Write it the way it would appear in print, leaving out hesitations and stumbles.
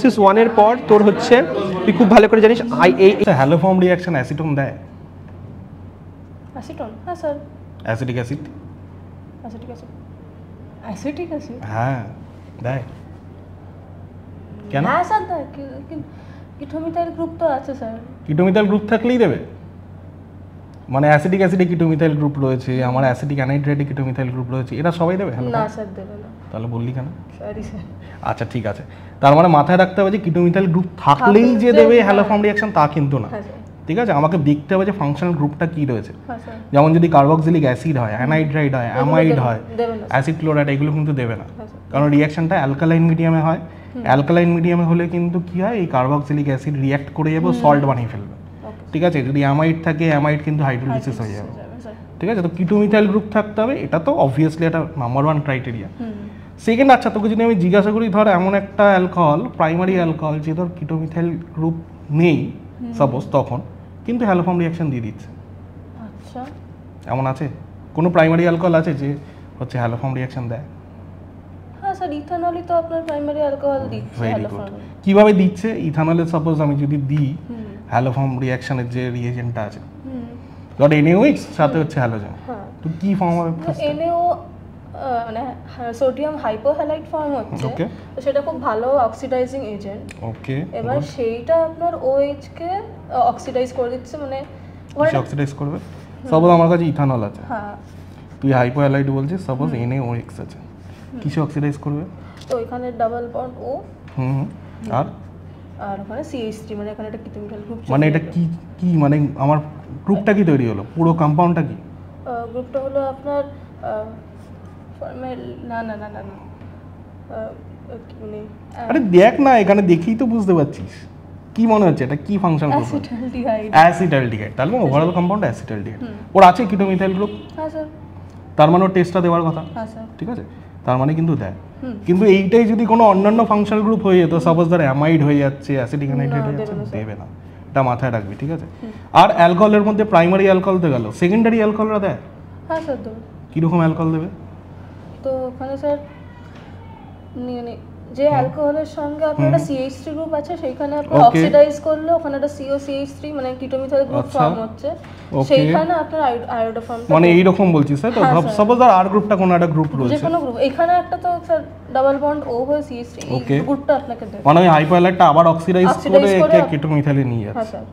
Cis 1 এর পর তোর হচ্ছে তুই খুব ভালো করে জানিস এই হ্যালোফর্ম রিঅ্যাকশন অ্যাসিটোন দেয়। অ্যাসিটন, হ্যাঁ sir. Acetic acid, acetic acid, acetic acid, হ্যাঁ দেয়। কেন? হ্যাঁ স্যার দেয়, কিটোমিথাইল গ্রুপ তো আছে স্যার। কিটোমিথাইল গ্রুপ থাকলেই দেবে? মানে অ্যাসিটিক অ্যাসিডে কিটোমিথাইল গ্রুপ রয়েছে, আমার অ্যাসিটিক অ্যানাইড্রাইডে কিটোমিথাইল গ্রুপ রয়েছে, এরা সবাই দেবে? না স্যার দেবে না। তাহলে বললি কেন? Sorry sir. আচ্ছা ঠিক আছে, তার মানে মাথায় রাখতে হবে যে কিটোমিথাইল গ্রুপ থাকলেই যে দেবে হ্যালোফর্ম রিঅ্যাকশন তা কিন্তু না। ঠিক আছে, আমাকে দেখতে হবে যে ফাংশনাল গ্রুপটা কি রয়েছে। যেমন যদি কার্বক্সিলিক অ্যাসিড হয়, অ্যানাইড্রাইড হয়, অ্যামাইড হয়, অ্যাসিড ক্লোরাইড, এগুলো কিন্তু দেবে না, কারণ রিঅ্যাকশনটা অ্যালকালাইন মিডিয়ামে হয়। অ্যালকালাইন মিডিয়ামে হলে কিন্তু কি হয়, এই কার্বক্সিলিক অ্যাসিড রিঅ্যাক্ট করে যাবে, সল্ট বানিয়ে ফেলবে। ঠিক আছে, যদি অ্যামাইড থাকে, অ্যামাইড কিন্তু হাইড্রোলিসিস হয়ে যাবে। ঠিক আছে, তো কিটোমিথাইল গ্রুপ থাকতে হবে, এটা তো অবভিয়াসলি এটা নাম্বার 1 ক্রাইটেরিয়া। সেকেন্ড, আচ্ছা তোকে যদি আমি জিজ্ঞাসা করি, ধর এমন একটা অ্যালকোহল, প্রাইমারি অ্যালকোহল, যে ধর কিটোমিথাইল গ্রুপ নেই সাপোজ, তখন কিন্তু হ্যালোফর্ম রিঅ্যাকশন দিয়ে দিচ্ছে। আচ্ছা, এমন আছে কোনো প্রাইমারি অ্যালকোহল আছে যে হচ্ছে হ্যালোফর্ম রিঅ্যাকশন দেয়? হ্যাঁ স্যার, ইথানলই তো আপনার প্রাইমারি অ্যালকোহল দিচ্ছে। Very good. কিভাবে দিচ্ছে? ইথানলে সাপোজ আমি যদি দিই হ্যালোফর্ম রিঅ্যাকশনের যে রিএজেন্টটা আছে, ধর NaOH সাথে হচ্ছে হ্যালোজেন, তো কি ফর্ম হবে? NaO মানে সোডিয়াম হাইপোহ্যালাইড ফর্ম হচ্ছে, তো সেটা খুব ভালো অক্সিডাইজিং এজেন্ট। ওকে, এবার সেইটা আপনার OH কে অক্সিডাইজ করে দিচ্ছে, মানে কি অক্সিডাইজ করবে? সাপোজ আমার কাছে ইথানল আছে, হ্যাঁ, তুই হাইপোহ্যালাইড বলছিস, সাপোজ NaOH আছে, কিসে অক্সিডাইজ করবে? তো এখানে ডাবল বন্ড O, আর ওখানে CH3, মানে এখানে একটা কিটোমিথাইল গ্রুপ। মানে এটা কি কি মানে আমার গ্রুপটা কি তৈরি হলো, পুরো কম্পাউন্ডটা কি? গ্রুপটা হলো আপনার না না না না না মানে আরে দেখ না, এখানে দেখেই তো বুঝতে পারছিস কি মনে হচ্ছে, এটা কি ফাংশন করবে? অ্যাসিটালডিহাইড। তাহলে ওভারঅল কম্পাউন্ড অ্যাসিটালডিহাইড। ওর আছে কিটোমিথাইল গ্রুপ? হ্যাঁ স্যার। তার মানে ওর টেস্টটা দেওয়ার কথা। হ্যাঁ স্যার। ঠিক আছে, তার মানে কিন্তু দেয়। কিন্তু এইটাই যদি কোনো অন্যান্য ফাংশনাল গ্রুপ হয়ে যেত, সাপোজ ধর অ্যামাইড হয়ে যাচ্ছে, অ্যাসিটিক অ্যানাইড্রাইড হয়ে যাচ্ছে, দেবে না, এটা মাথায় রাখবি। ঠিক আছে, আর অ্যালকোহলের মধ্যে প্রাইমারি অ্যালকোহল তো গেল, সেকেন্ডারি অ্যালকোহলরা দেয়? হ্যাঁ স্যার দেবে। কীরকম অ্যালকোহল দেবে? তো ওখানে স্যার মানে যে অ্যালকোহলের সঙ্গে আপনার একটা CH3 গ্রুপ আছে, সেইখানে আপনি অক্সিডাইজ করলে ওখানে একটা COCH3 মানে কিটোমিথাইল গ্রুপ ফর্ম হচ্ছে, সেইখানে আপনার আয়োডো ফর্ম। মানে এই রকম বলছিস তাই তো? সাপোজ আর গ্রুপটা কোনো একটা গ্রুপ রয়েছে, যে কোনো গ্রুপ, এখানে একটা তো স্যার ডাবল বন্ড O হয়ে CH3, এই গ্রুপটা আপনাকে দেবে। মানে ওই হাইপোহ্যালাইডটা আবার অক্সিডাইজ করে কিটোমিথাইলে নিয়ে যাচ্ছে। হ্যাঁ স্যার।